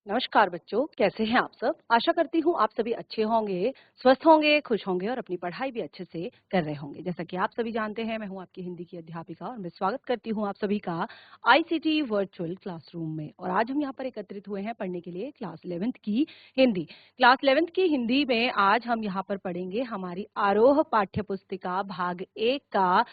नमस्कार बच्चों, कैसे हैं आप सब? आशा करती हूँ आप सभी अच्छे होंगे, स्वस्थ होंगे, खुश होंगे और अपनी पढ़ाई भी अच्छे से कर रहे होंगे। जैसा कि आप सभी जानते हैं, मैं हूँ आपकी हिंदी की अध्यापिका और मैं स्वागत करती हूँ आप सभी का आईसीटी वर्चुअल क्लासरूम में। और आज हम यहाँ पर एकत्रित हुए हैं पढ़ने के लिए क्लास 11th की हिंदी। क्लास 11th की हिंदी में आज हम यहाँ पर पढ़ेंगे हमारी आरोह पाठ्य पुस्तिका भाग 1 का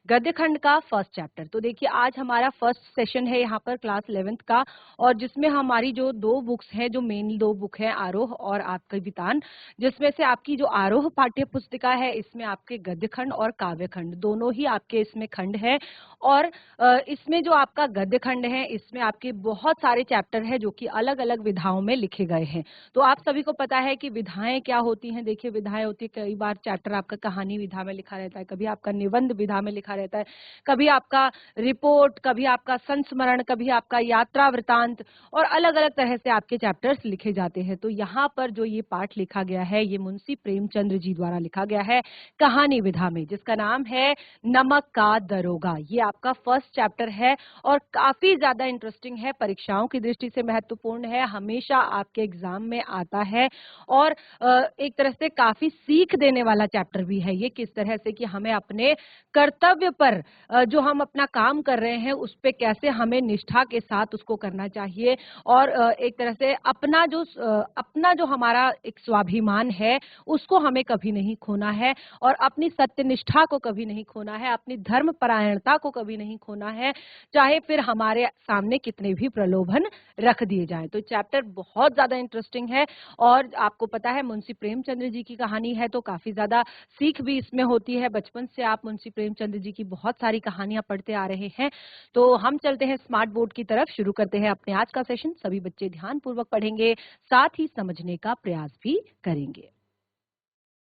गद्य खंड का फर्स्ट चैप्टर। तो देखिए आज हमारा फर्स्ट सेशन है यहाँ पर क्लास 11th का, और जिसमें हमारी जो दो बुक्स हैं, जो मेन दो बुक हैं, आरोह और आपका वितान, जिसमें से आपकी जो आरोह पाठ्य पुस्तिका है इसमें आपके गद्य खंड और काव्य खंड दोनों ही आपके इसमें खंड है। और इसमें जो आपका गद्य खंड है इसमें आपके बहुत सारे चैप्टर हैं जो कि अलग अलग विधाओं में लिखे गए हैं। तो आप सभी को पता है कि विधाएं क्या होती हैं। देखिए विधाएं होती है, कई बार चैप्टर आपका कहानी विधा में लिखा रहता है, कभी आपका निबंध विधा में लिखा रहता है, कभी आपका रिपोर्ट, कभी आपका संस्मरण, कभी आपका यात्रा वृतांत, और अलग अलग तरह से आपके चैप्टर्स लिखे जाते हैं। तो यहाँ पर जो ये पाठ लिखा गया है ये मुंशी प्रेमचंद्र जी द्वारा लिखा गया है कहानी विधा में, जिसका नाम है नमक का दरोगा। ये आपका फर्स्ट चैप्टर है और काफी ज्यादा इंटरेस्टिंग है, परीक्षाओं की दृष्टि से महत्वपूर्ण है, हमेशा आपके एग्जाम में आता है और एक तरह से काफी सीख देने वाला चैप्टर भी है ये, किस तरह से कि हमें अपने कर्तव्य पर जो हम अपना काम कर रहे हैं उस पे कैसे हमें निष्ठा के साथ उसको करना चाहिए, और एक तरह से अपना जो हमारा एक स्वाभिमान है उसको हमें कभी नहीं खोना है, और अपनी सत्यनिष्ठा को कभी नहीं खोना है, अपनी धर्म परायणता को कभी नहीं खोना है, चाहे फिर हमारे सामने कितने भी प्रलोभन रख दिए जाएं। तो चैप्टर बहुत ज्यादा इंटरेस्टिंग है और आपको पता है मुंशी प्रेमचंद्र जी की कहानी है तो काफी ज्यादा सीख भी इसमें होती है। बचपन से आप मुंशी प्रेमचंद्र जी की बहुत सारी कहानियां पढ़ते आ रहे हैं। तो हम चलते हैं स्मार्ट बोर्ड की तरफ, शुरू करते हैं अपने आज का सेशन। सभी बच्चे ध्यान पूर्वक पढ़ेंगे, साथ ही समझने का प्रयास भी करेंगे।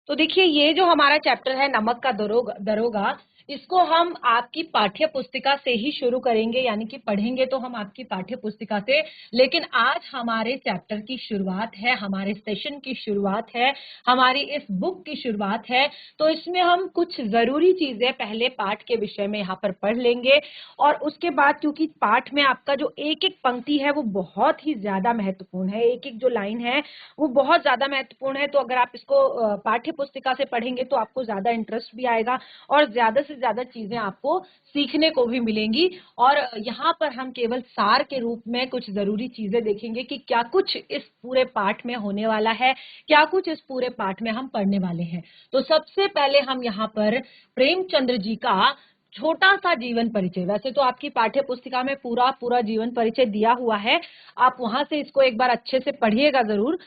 तो देखिए ये जो हमारा चैप्टर है नमक का दरोगा, इसको हम आपकी पाठ्य पुस्तिका से ही शुरू करेंगे, यानी कि पढ़ेंगे तो हम आपकी पाठ्य पुस्तिका से, लेकिन आज हमारे चैप्टर की शुरुआत है, हमारे सेशन की शुरुआत है, हमारी इस बुक की शुरुआत है। तो इसमें हम कुछ जरूरी चीजें पहले पाठ के विषय में यहाँ पर पढ़ लेंगे, और उसके बाद क्योंकि पाठ में आपका जो एक एक पंक्ति है वो बहुत ही ज्यादा महत्वपूर्ण है, एक एक जो लाइन है वो बहुत ज्यादा महत्वपूर्ण है। तो अगर आप इसको पाठ्य पुस्तिका से पढ़ेंगे तो आपको ज्यादा इंटरेस्ट भी आएगा और ज्यादा से ज्यादा चीजें आपको सीखने को भी मिलेंगी। और यहाँ पर हम केवल सार के रूप में कुछ जरूरी चीजें देखेंगे कि क्या कुछ इस पूरे पाठ में होने वाला है, क्या कुछ इस पूरे पाठ में हम पढ़ने वाले हैं। तो सबसे पहले हम यहाँ पर प्रेमचंद्र जी का छोटा सा जीवन परिचय, वैसे तो आपकी पाठ्य पुस्तिका में पूरा पूरा जीवन परिचय दिया हुआ है, आप वहां से इसको एक बार अच्छे से पढ़िएगा जरूर।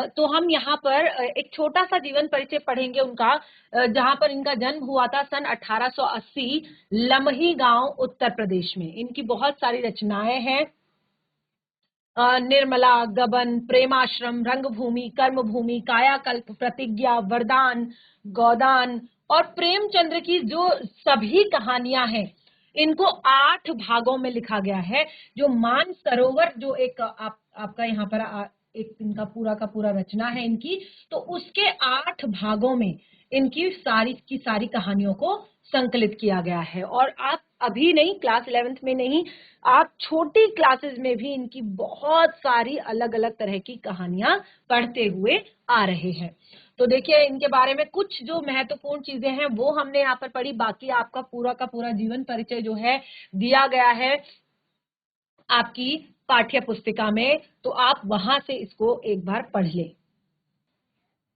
तो हम यहाँ पर एक छोटा सा जीवन परिचय पढ़ेंगे उनका, जहां पर इनका जन्म हुआ था सन 1880 लमही गांव उत्तर प्रदेश में। इनकी बहुत सारी रचनाएं हैं, निर्मला, गबन, प्रेमाश्रम, रंगभूमि, कर्मभूमि, कायाकल्प, प्रतिज्ञा, वरदान, गोदान और प्रेमचंद्र की जो सभी कहानियां हैं इनको 8 भागों में लिखा गया है। जो मान सरोवर जो एक आपका यहाँ पर एक इनका पूरा का पूरा रचना है इनकी, तो उसके 8 भागों में इनकी सारी की सारी कहानियों को संकलित किया गया है। और आप अभी नहीं, क्लास 11th में नहीं, आप छोटी क्लासेस में भी इनकी बहुत सारी अलग अलग तरह की कहानियां पढ़ते हुए आ रहे हैं। तो देखिए इनके बारे में कुछ जो महत्वपूर्ण चीजें हैं वो हमने यहाँ पर पढ़ी, बाकी आपका पूरा का पूरा जीवन परिचय जो है दिया गया है आपकी पाठ्य पुस्तिका में, तो आप वहां से इसको एक बार पढ़ लें।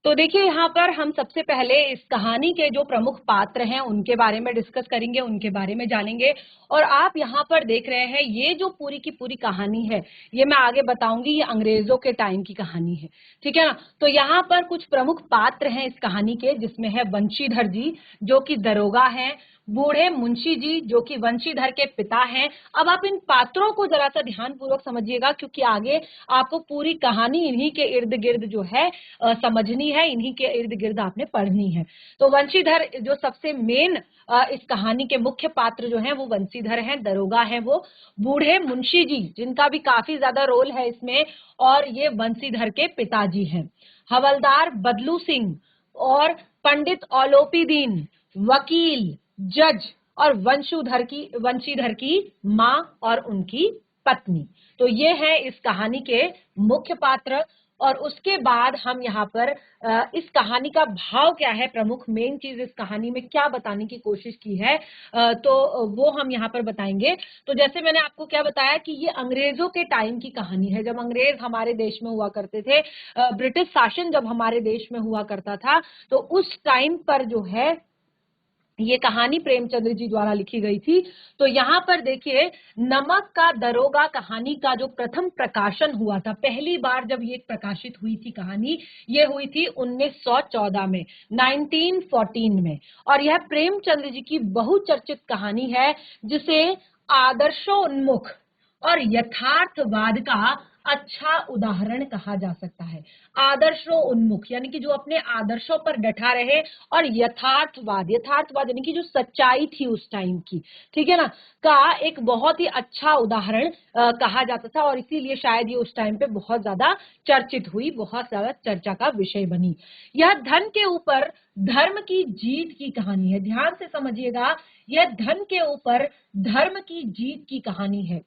तो देखिए यहाँ पर हम सबसे पहले इस कहानी के जो प्रमुख पात्र हैं उनके बारे में डिस्कस करेंगे, उनके बारे में जानेंगे। और आप यहाँ पर देख रहे हैं ये जो पूरी की पूरी कहानी है, ये मैं आगे बताऊंगी, ये अंग्रेजों के टाइम की कहानी है, ठीक है ना। तो यहाँ पर कुछ प्रमुख पात्र हैं इस कहानी के, जिसमें है वंशीधर जी जो कि दरोगा हैं, बूढ़े मुंशी जी जो कि वंशीधर के पिता हैं। अब आप इन पात्रों को जरा सा ध्यान पूर्वक समझिएगा, क्योंकि आगे आपको पूरी कहानी इन्हीं के इर्द गिर्द जो है समझनी है, इन्हीं के इर्द गिर्द आपने पढ़नी है। तो वंशीधर जो सबसे मेन इस कहानी के मुख्य पात्र जो हैं वो वंशीधर हैं, दरोगा हैं वो। बूढ़े मुंशी जी जिनका भी काफी ज्यादा रोल है इसमें, और ये वंशीधर के पिताजी हैं। हवलदार बदलू सिंह और पंडित औलोपी दीन, वकील, जज और वंशीधर की माँ और उनकी पत्नी। तो ये है इस कहानी के मुख्य पात्र। और उसके बाद हम यहाँ पर इस कहानी का भाव क्या है, प्रमुख मेन चीज इस कहानी में क्या बताने की कोशिश की है, तो वो हम यहाँ पर बताएंगे। तो जैसे मैंने आपको क्या बताया कि ये अंग्रेजों के टाइम की कहानी है, जब अंग्रेज हमारे देश में हुआ करते थे, ब्रिटिश शासन जब हमारे देश में हुआ करता था, तो उस टाइम पर जो है ये कहानी प्रेमचंद्र जी द्वारा लिखी गई थी। तो यहाँ पर देखिए, नमक का दरोगा कहानी का जो प्रथम प्रकाशन हुआ था, पहली बार जब ये प्रकाशित हुई थी कहानी, ये हुई थी 1914 में, 1914 में। और यह प्रेमचंद्र जी की बहुचर्चित कहानी है, जिसे आदर्शोन्मुख और यथार्थवाद का अच्छा उदाहरण कहा जा सकता है। आदर्शों उन्मुख यानी कि जो अपने आदर्शों पर डटा रहे, और यथार्थवाद, यथार्थवाद यानी कि जो सच्चाई थी उस टाइम की, ठीक है ना, का एक बहुत ही अच्छा उदाहरण कहा जाता था। और इसीलिए शायद ये उस टाइम पे बहुत ज्यादा चर्चित हुई, बहुत ज्यादा चर्चा का विषय बनी। यह धन के ऊपर धर्म की जीत की कहानी है। ध्यान से समझिएगा, यह धन के ऊपर धर्म की जीत की कहानी है।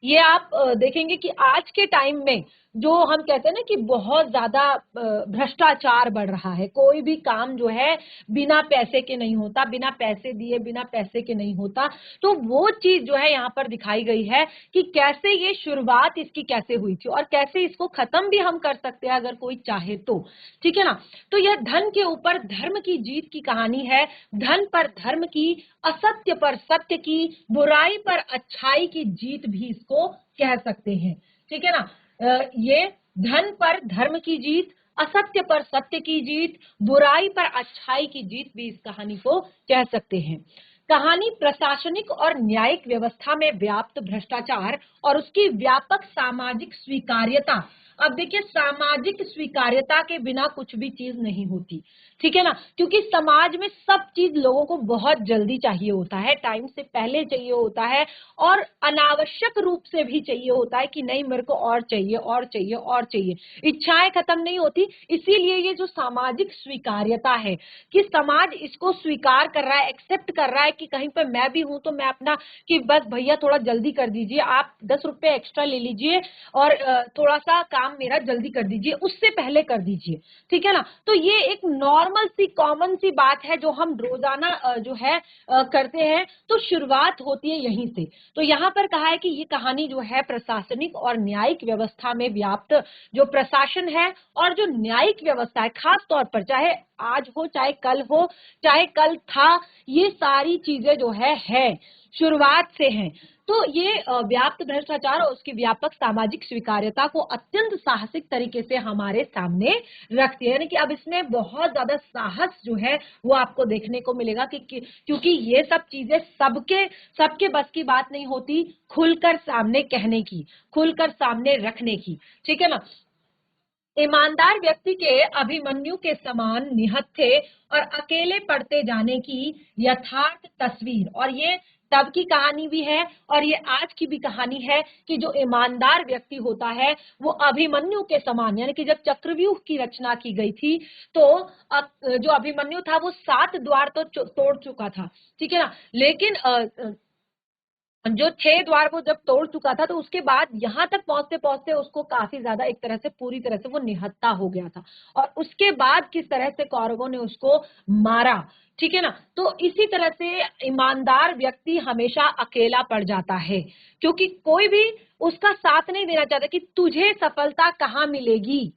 ये आप देखेंगे कि आज के टाइम में जो हम कहते हैं ना कि बहुत ज्यादा भ्रष्टाचार बढ़ रहा है, कोई भी काम जो है बिना पैसे के नहीं होता, बिना पैसे दिए, बिना पैसे के नहीं होता। तो वो चीज जो है यहाँ पर दिखाई गई है कि कैसे ये शुरुआत इसकी कैसे हुई थी, और कैसे इसको खत्म भी हम कर सकते हैं अगर कोई चाहे तो, ठीक है ना। तो यह धन के ऊपर धर्म की जीत की कहानी है। धन पर धर्म की, असत्य पर सत्य की, बुराई पर अच्छाई की जीत भी इसको कह सकते हैं, ठीक है ना। ये धन पर धर्म की जीत, असत्य पर सत्य की जीत, बुराई पर अच्छाई की जीत भी इस कहानी को कह सकते हैं। कहानी प्रशासनिक और न्यायिक व्यवस्था में व्याप्त भ्रष्टाचार और उसकी व्यापक सामाजिक स्वीकार्यता। अब देखिए, सामाजिक स्वीकार्यता के बिना कुछ भी चीज नहीं होती, ठीक है ना, क्योंकि समाज में सब चीज लोगों को बहुत जल्दी चाहिए होता है, टाइम से पहले चाहिए होता है, और अनावश्यक रूप से भी चाहिए होता है कि नहीं मेरे को और चाहिए और चाहिए और चाहिए, इच्छाएं खत्म नहीं होती। इसीलिए ये जो सामाजिक स्वीकार्यता है कि समाज इसको स्वीकार कर रहा है, एक्सेप्ट कर रहा है कि कहीं पर मैं भी हूं तो मैं अपना, कि बस भैया थोड़ा जल्दी कर दीजिए, आप 10 रुपए एक्स्ट्रा ले लीजिए और थोड़ा सा काम मेरा जल्दी कर दीजिए, उससे पहले कर दीजिए, ठीक है ना। तो ये एक नॉर्मल सी, कॉमन सी बात है जो हम रोजाना जो है करते हैं। तो शुरुआत होती है यहीं से। तो यहाँ पर कहा है कि ये कहानी जो है प्रशासनिक और न्यायिक व्यवस्था में व्याप्त, जो प्रशासन है और जो न्यायिक व्यवस्था है, खास तौर पर चाहे आज हो चाहे कल हो चाहे कल था, ये सारी चीजें जो है शुरुआत से हैं। तो ये व्याप्त भ्रष्टाचार और उसकी व्यापक सामाजिक स्वीकार्यता को अत्यंत साहसिक तरीके से हमारे सामने रखती है। यानी कि अब इसमें बहुत ज्यादा साहस जो है वो आपको देखने को मिलेगा कि क्योंकि ये सब चीजें सबके सबके बस की बात नहीं होती, खुलकर सामने कहने की, खुलकर सामने रखने की, ठीक है ना। ईमानदार व्यक्ति के अभिमन्यु के समान निहत्थे और अकेले पड़ते जाने की यथार्थ तस्वीर। और ये तब की कहानी भी है और ये आज की भी कहानी है कि जो ईमानदार व्यक्ति होता है वो अभिमन्यु के समान, यानी कि जब चक्रव्यूह की रचना की गई थी तो जो अभिमन्यु था वो 7 द्वार तो तोड़ चुका था, ठीक है ना, लेकिन जो 6 द्वार वो जब तोड़ चुका था तो उसके बाद यहां तक पहुंचते पहुंचते उसको काफी ज्यादा एक तरह से, पूरी तरह से वो निहत्था हो गया था। और उसके बाद किस तरह से कौरवों ने उसको मारा, ठीक है ना। तो इसी तरह से ईमानदार व्यक्ति हमेशा अकेला पड़ जाता है, क्योंकि कोई भी उसका साथ नहीं देना चाहता कि तुझे सफलता कहाँ मिलेगी।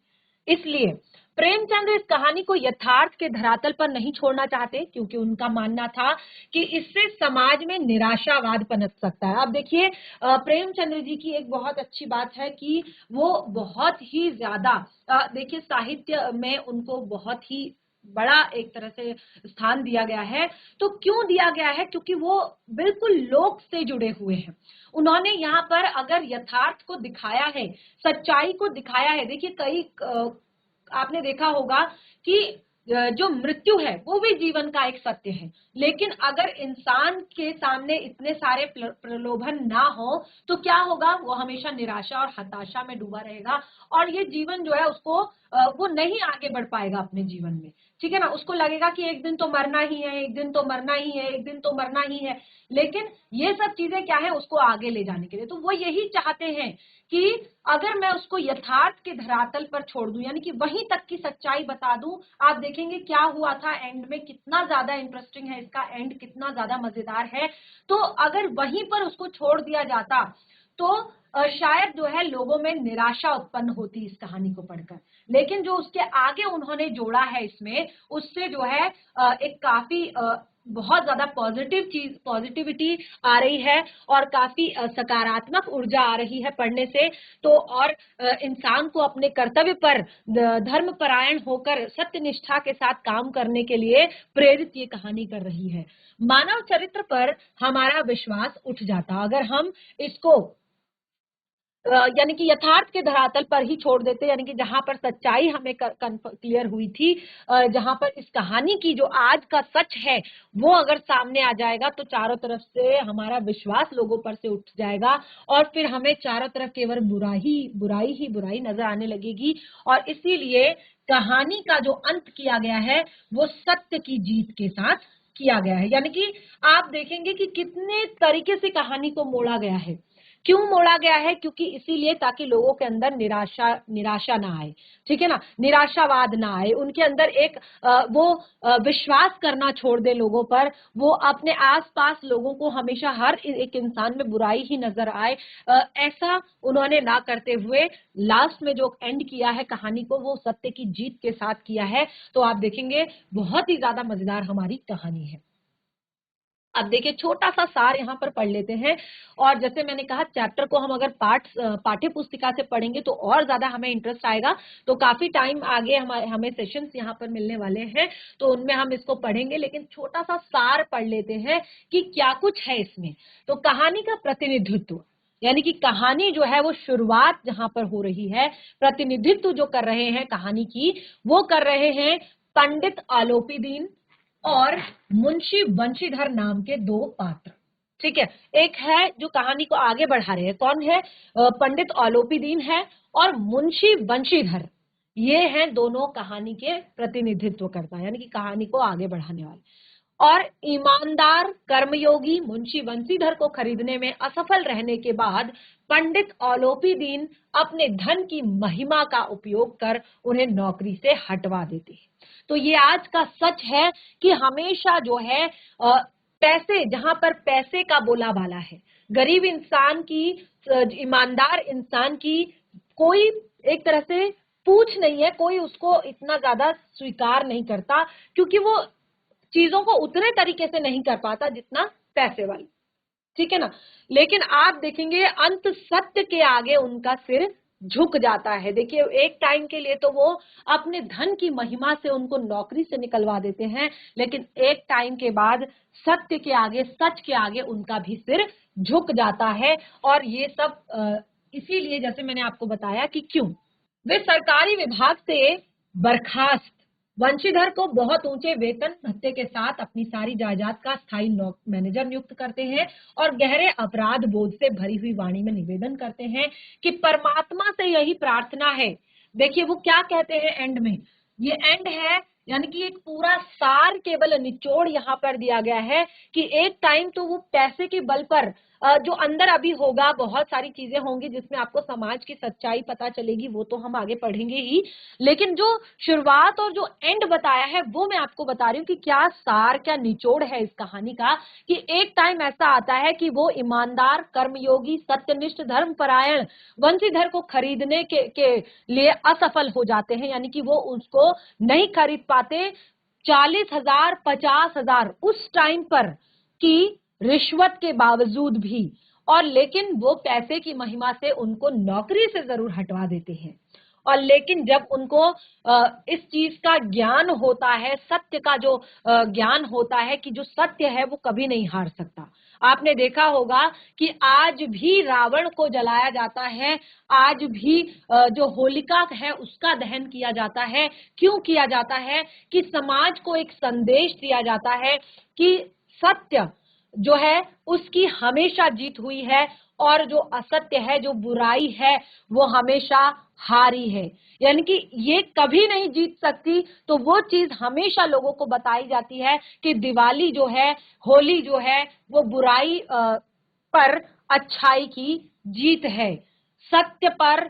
इसलिए प्रेमचंद इस कहानी को यथार्थ के धरातल पर नहीं छोड़ना चाहते, क्योंकि उनका मानना था कि इससे समाज में निराशावाद पनप सकता है। अब देखिए, प्रेमचंद्र जी की एक बहुत अच्छी बात है कि वो बहुत ही ज्यादा, देखिए साहित्य में उनको बहुत ही बड़ा एक तरह से स्थान दिया गया है। तो क्यों दिया गया है? क्योंकि वो बिल्कुल लोक से जुड़े हुए हैं। उन्होंने यहाँ पर अगर यथार्थ को दिखाया है, सच्चाई को दिखाया है। देखिए, कई आपने देखा होगा कि जो मृत्यु है वो भी जीवन का एक सत्य है, लेकिन अगर इंसान के सामने इतने सारे प्रलोभन ना हो तो क्या होगा, वो हमेशा निराशा और हताशा में डूबा रहेगा और ये जीवन जो है उसको वो नहीं आगे बढ़ पाएगा अपने जीवन में, ठीक है ना, उसको लगेगा कि एक दिन तो मरना ही है, एक दिन तो मरना ही है, एक दिन तो मरना ही है। लेकिन ये सब चीजें क्या है, उसको आगे ले जाने के लिए। तो वो यही चाहते हैं कि अगर मैं उसको यथार्थ के धरातल पर छोड़ दूं, यानी कि वहीं तक की सच्चाई बता दूं। आप देखेंगे क्या हुआ था एंड में, कितना ज्यादा इंटरेस्टिंग है इसका एंड, कितना ज्यादा मजेदार है। तो अगर वहीं पर उसको छोड़ दिया जाता तो शायद जो है लोगों में निराशा उत्पन्न होती इस कहानी को पढ़कर। लेकिन जो उसके आगे उन्होंने जोड़ा है इसमें, उससे जो है एक काफी बहुत ज्यादा पॉजिटिविटी आ रही है और काफी सकारात्मक ऊर्जा आ रही है पढ़ने से। तो और इंसान को अपने कर्तव्य पर धर्म परायण होकर सत्यनिष्ठा के साथ काम करने के लिए प्रेरित ये कहानी कर रही है। मानव चरित्र पर हमारा विश्वास उठ जाता अगर हम इसको यानी कि यथार्थ के धरातल पर ही छोड़ देते, यानी कि जहां पर सच्चाई हमें क्लियर हुई थी, जहां पर इस कहानी की जो आज का सच है वो अगर सामने आ जाएगा तो चारों तरफ से हमारा विश्वास लोगों पर से उठ जाएगा और फिर हमें चारों तरफ केवल बुराई ही बुराई नजर आने लगेगी। और इसीलिए कहानी का जो अंत किया गया है वो सत्य की जीत के साथ किया गया है। यानी कि आप देखेंगे कि कितने तरीके से कहानी को मोड़ा गया है। क्यों मोड़ा गया है? क्योंकि इसीलिए ताकि लोगों के अंदर निराशा ना आए, ठीक है ना, निराशावाद ना आए, उनके अंदर एक वो विश्वास करना छोड़ दे लोगों पर, वो अपने आसपास लोगों को हमेशा हर एक इंसान में बुराई ही नजर आए, ऐसा उन्होंने ना करते हुए लास्ट में जो एंड किया है कहानी को वो सत्य की जीत के साथ किया है। तो आप देखेंगे बहुत ही ज्यादा मजेदार हमारी कहानी है। अब देखिए छोटा सा सार यहाँ पर पढ़ लेते हैं। और जैसे मैंने कहा चैप्टर को हम अगर पाठ्य पुस्तिका से पढ़ेंगे तो और ज्यादा हमें इंटरेस्ट आएगा। तो काफी टाइम आगे हमें सेशंस यहाँ पर मिलने वाले हैं तो उनमें हम इसको पढ़ेंगे, लेकिन छोटा सा सार पढ़ लेते हैं कि क्या कुछ है इसमें। तो कहानी का प्रतिनिधित्व, यानी कि कहानी जो है वो शुरुआत जहां पर हो रही है, प्रतिनिधित्व जो कर रहे हैं कहानी की वो कर रहे हैं पंडित आलोपी दीन और मुंशी बंशीधर नाम के दो पात्र। ठीक है, एक है जो कहानी को आगे बढ़ा रहे हैं, कौन है? पंडित आलोपी दीन है और मुंशी बंशीधर, ये हैं दोनों कहानी के प्रतिनिधित्व करता है, यानी कि कहानी को आगे बढ़ाने वाले। और ईमानदार कर्मयोगी मुंशी बंशीधर को खरीदने में असफल रहने के बाद पंडित औलोपी दीन अपने धन की महिमा का उपयोग कर उन्हें नौकरी से हटवा देते हैं। तो ये आज का सच है कि हमेशा जो है पैसे, जहां पर पैसे का बोलाबाला है, गरीब इंसान की, ईमानदार इंसान की कोई एक तरह से पूछ नहीं है, कोई उसको इतना ज्यादा स्वीकार नहीं करता क्योंकि वो चीजों को उतने तरीके से नहीं कर पाता जितना पैसे वाली, ठीक है ना। लेकिन आप देखेंगे अंत सत्य के आगे उनका सिर झुक जाता है। देखिए एक टाइम के लिए तो वो अपने धन की महिमा से उनको नौकरी से निकलवा देते हैं, लेकिन एक टाइम के बाद सत्य के आगे, सच के आगे उनका भी सिर झुक जाता है। और ये सब इसीलिए जैसे मैंने आपको बताया कि क्यों वे सरकारी विभाग से बर्खास्त, वंशीधर को बहुत ऊंचे वेतन भत्ते के साथ अपनी सारी जायदाद का स्थायी मैनेजर नियुक्त करते हैं और गहरे अपराध बोध से भरी हुई वाणी में निवेदन करते हैं कि परमात्मा से यही प्रार्थना है। देखिए वो क्या कहते हैं एंड में, ये एंड है, यानी कि एक पूरा सार केवल निचोड़ यहाँ पर दिया गया है कि एक टाइम तो वो पैसे के बल पर जो अंदर अभी होगा, बहुत सारी चीजें होंगी जिसमें आपको समाज की सच्चाई पता चलेगी, वो तो हम आगे पढ़ेंगे ही। लेकिन जो शुरुआत और जो एंड बताया है वो मैं आपको बता रही हूँ कि क्या सार, क्या निचोड़ है इस कहानी का। कि एक टाइम ऐसा आता है कि वो ईमानदार कर्मयोगी सत्यनिष्ठ धर्मपरायण वंशीधर को खरीदने के लिए असफल हो जाते हैं, यानी कि वो उसको नहीं खरीद पाते। 40,000 50,000 उस टाइम पर की रिश्वत के बावजूद भी, और लेकिन वो पैसे की महिमा से उनको नौकरी से जरूर हटवा देते हैं। और लेकिन जब उनको इस चीज का ज्ञान होता है, सत्य का जो ज्ञान होता है कि जो सत्य है वो कभी नहीं हार सकता। आपने देखा होगा कि आज भी रावण को जलाया जाता है, आज भी जो होलिका है उसका दहन किया जाता है। क्यों किया जाता है? कि समाज को एक संदेश दिया जाता है कि सत्य जो है उसकी हमेशा जीत हुई है और जो असत्य है, जो बुराई है, वो हमेशा हारी है। यानी कि ये कभी नहीं जीत सकती। तो वो चीज हमेशा लोगों को बताई जाती है कि दिवाली जो है, होली जो है, वो बुराई पर अच्छाई की जीत है, सत्य पर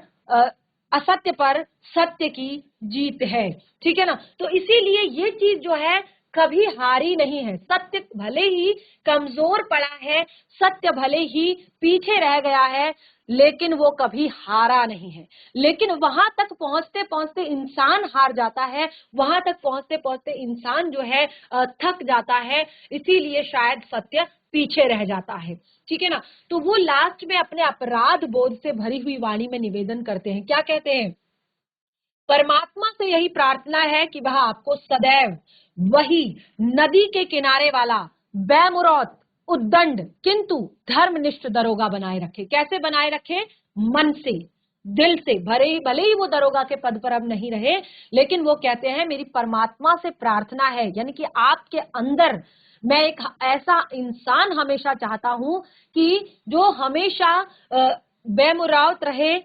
असत्य पर सत्य की जीत है। ठीक है ना। तो इसीलिए ये चीज जो है कभी हारी नहीं है। सत्य भले ही कमजोर पड़ा है, सत्य भले ही पीछे रह गया है, लेकिन वो कभी हारा नहीं है। लेकिन वहां तक पहुंचते पहुंचते इंसान हार जाता है, वहां तक पहुंचते पहुंचते इंसान जो है थक जाता है, इसीलिए शायद सत्य पीछे रह जाता है। ठीक है ना। तो वो लास्ट में अपने अपराध बोध से भरी हुई वाणी में निवेदन करते हैं। क्या कहते हैं? परमात्मा से यही प्रार्थना है कि वह आपको सदैव वही नदी के किनारे वाला बेमुरौत उद्दंड किंतु धर्मनिष्ठ दरोगा बनाए रखे। कैसे बनाए रखे? मन से, दिल से। भले ही वो दरोगा के पद पर अब नहीं रहे, लेकिन वो कहते हैं मेरी परमात्मा से प्रार्थना है, यानी कि आपके अंदर मैं एक ऐसा इंसान हमेशा चाहता हूं कि जो हमेशा बेमुरौत रहे,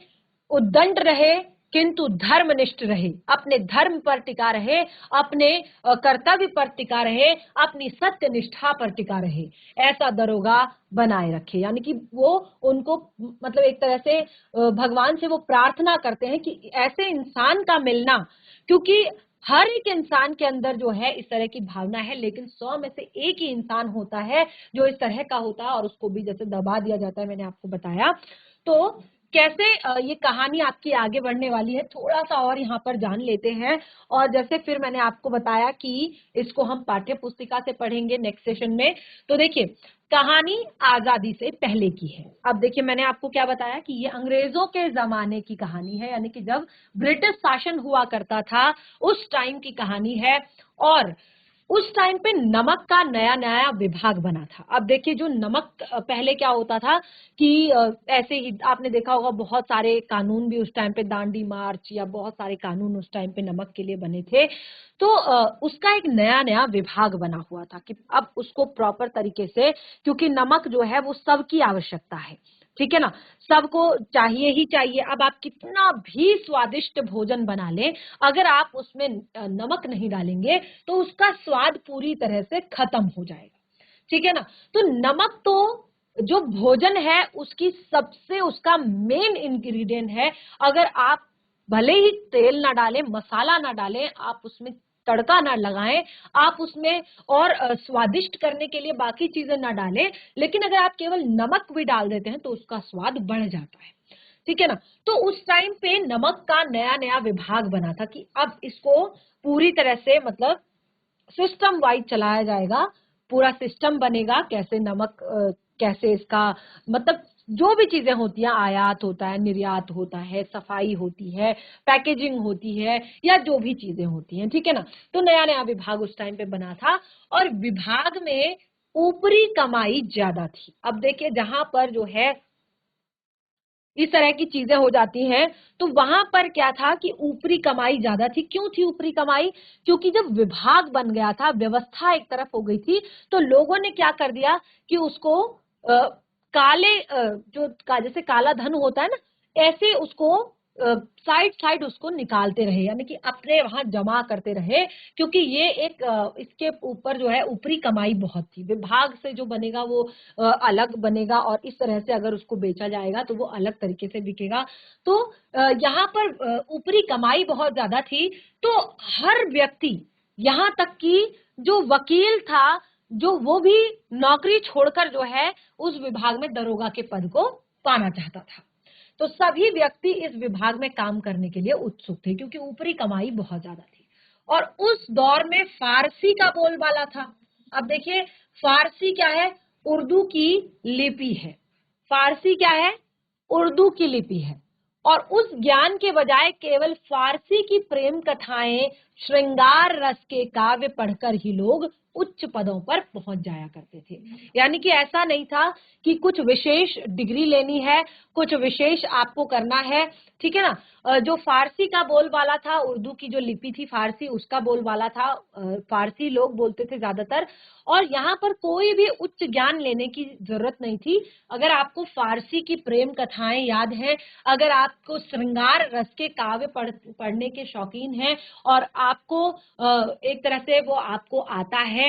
उद्दंड रहे, किंतु धर्मनिष्ठ रहे, अपने धर्म पर टिका रहे, अपने कर्तव्य पर टिका रहे, अपनी सत्य निष्ठा पर टिका रहे। ऐसा दरोगा बनाए रखे। यानी कि वो उनको मतलब एक तरह से भगवान से वो प्रार्थना करते हैं कि ऐसे इंसान का मिलना, क्योंकि हर एक इंसान के अंदर जो है इस तरह की भावना है, लेकिन 100 में से एक ही इंसान होता है जो इस तरह का होता है, और उसको भी जैसे दबा दिया जाता है, मैंने आपको बताया। तो कैसे ये कहानी आपकी आगे बढ़ने वाली है, थोड़ा सा और यहाँ पर जान लेते हैं। और जैसे फिर मैंने आपको बताया कि इसको हम पाठ्य पुस्तिका से पढ़ेंगे नेक्स्ट सेशन में। तो देखिए, कहानी आजादी से पहले की है। अब देखिए, मैंने आपको क्या बताया कि ये अंग्रेजों के जमाने की कहानी है, यानी कि जब ब्रिटिश शासन हुआ करता था उस टाइम की कहानी है। और उस टाइम पे नमक का नया नया विभाग बना था। अब देखिए, जो नमक पहले क्या होता था कि ऐसे ही आपने देखा होगा, बहुत सारे कानून भी उस टाइम पे, दांडी मार्च या बहुत सारे कानून उस टाइम पे नमक के लिए बने थे। तो उसका एक नया नया विभाग बना हुआ था कि अब उसको प्रॉपर तरीके से, क्योंकि नमक जो है वो सबकी आवश्यकता है। ठीक है ना। सबको चाहिए ही चाहिए। अब आप कितना भी स्वादिष्ट भोजन बना लें, अगर आप उसमें नमक नहीं डालेंगे तो उसका स्वाद पूरी तरह से खत्म हो जाएगा। ठीक है ना। तो नमक तो जो भोजन है उसकी सबसे, उसका मेन इंग्रेडिएंट है। अगर आप भले ही तेल ना डालें, मसाला ना डालें, आप उसमें तड़का ना लगाएं, आप उसमें और स्वादिष्ट करने के लिए बाकी चीजें ना डालें, लेकिन अगर आप केवल नमक भी डाल देते हैं तो उसका स्वाद बढ़ जाता है। ठीक है ना। तो उस टाइम पे नमक का नया नया विभाग बना था कि अब इसको पूरी तरह से मतलब सिस्टम वाइज चलाया जाएगा। पूरा सिस्टम बनेगा, कैसे नमक कैसे इसका मतलब जो भी चीजें होती हैं, आयात होता है, निर्यात होता है, सफाई होती है, पैकेजिंग होती है, या जो भी चीजें होती हैं। ठीक है ना। तो नया नया विभाग उस टाइम पे बना था, और विभाग में ऊपरी कमाई ज्यादा थी। अब देखिए, जहां पर जो है इस तरह की चीजें हो जाती हैं, तो वहां पर क्या था कि ऊपरी कमाई ज्यादा थी। क्यों थी ऊपरी कमाई? क्योंकि जब विभाग बन गया था, व्यवस्था एक तरफ हो गई थी, तो लोगों ने क्या कर दिया कि उसको काले जो जैसे काला धन होता है ना, ऐसे उसको साइड साइड उसको निकालते रहे, यानी कि अपने वहां जमा करते रहे। क्योंकि ये एक इसके ऊपर जो है ऊपरी कमाई बहुत थी। विभाग से जो बनेगा वो अलग बनेगा, और इस तरह से अगर उसको बेचा जाएगा तो वो अलग तरीके से बिकेगा। तो यहाँ पर ऊपरी कमाई बहुत ज्यादा थी। तो हर व्यक्ति, यहाँ तक कि जो वकील था, जो वो भी नौकरी छोड़कर जो है उस विभाग में दरोगा के पद को पाना चाहता था। तो सभी व्यक्ति इस विभाग में काम करने के लिए उत्सुक थे, क्योंकि ऊपरी कमाई बहुत ज्यादा थी। और उस दौर में फारसी का बोलबाला था। अब देखिए, फारसी क्या है? उर्दू की लिपि है। फारसी क्या है? उर्दू की लिपि है। और उस ज्ञान के बजाय केवल फारसी की प्रेम कथाएं श्रृंगार रस के काव्य पढ़कर ही लोग उच्च पदों पर पहुंच जाया करते थे। यानी कि ऐसा नहीं था कि कुछ विशेष डिग्री लेनी है, कुछ विशेष आपको करना है, ठीक है ना। जो फारसी का बोलबाला था, उर्दू की जो लिपि थी फारसी, उसका बोलबाला था, फारसी लोग बोलते थे ज्यादातर, और यहाँ पर कोई भी उच्च ज्ञान लेने की जरूरत नहीं थी। अगर आपको फारसी की प्रेम कथाएं याद हैं, अगर आपको श्रृंगार रस के काव्य पढ़ने के शौकीन हैं और आपको एक तरह से वो आपको आता है,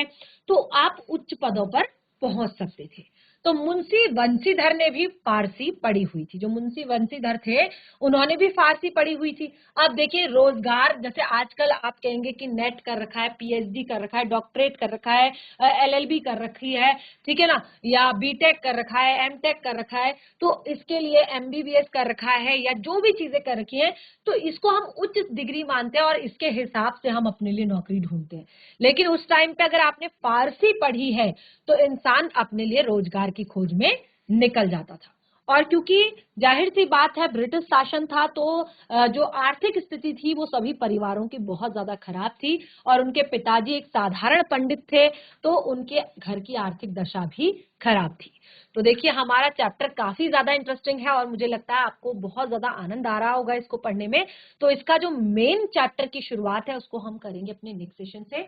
तो आप उच्च पदों पर पहुंच सकते थे। तो मुंशी बंशीधर ने भी फारसी पढ़ी हुई थी। जो मुंशी बंशीधर थे उन्होंने भी फारसी पढ़ी हुई थी। अब देखिए रोजगार, जैसे आजकल आप कहेंगे कि नेट कर रखा है, पीएचडी कर रखा है, डॉक्टरेट कर रखा है, एलएलबी कर रखी है, ठीक है ना, या बीटेक कर रखा है, एमटेक कर रखा है, तो इसके लिए एमबीबीएस कर रखा है, या जो भी चीजें कर रखी है, तो इसको हम उच्च डिग्री मानते हैं और इसके हिसाब से हम अपने लिए नौकरी ढूंढते हैं। लेकिन उस टाइम पे अगर आपने फारसी पढ़ी है तो इंसान अपने लिए रोजगार की खोज में निकल जाता था। और क्योंकि जाहिर सी बात है ब्रिटिश शासन था, तो जो आर्थिक स्थिति थी वो सभी परिवारों की बहुत ज्यादा खराब थी, और उनके पिताजी एक साधारण पंडित थे, तो उनके घर की आर्थिक दशा भी खराब थी। तो देखिए हमारा चैप्टर काफी ज्यादा इंटरेस्टिंग है और मुझे लगता है आपको बहुत ज्यादा आनंद आ रहा होगा इसको पढ़ने में। तो इसका जो मेन चैप्टर की शुरुआत है उसको हम करेंगे अपने नेक्स्ट सेशन से।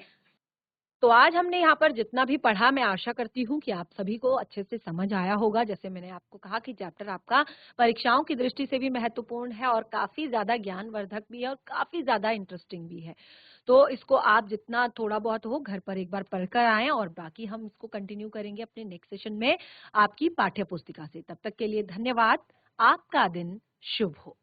तो आज हमने यहाँ पर जितना भी पढ़ा, मैं आशा करती हूँ कि आप सभी को अच्छे से समझ आया होगा। जैसे मैंने आपको कहा कि चैप्टर आपका परीक्षाओं की दृष्टि से भी महत्वपूर्ण है और काफी ज्यादा ज्ञानवर्धक भी है और काफी ज्यादा इंटरेस्टिंग भी है। तो इसको आप जितना थोड़ा बहुत हो घर पर एक बार पढ़कर आएं, और बाकी हम इसको कंटिन्यू करेंगे अपने नेक्स्ट सेशन में आपकी पाठ्य पुस्तिका से। तब तक के लिए धन्यवाद। आपका दिन शुभ हो।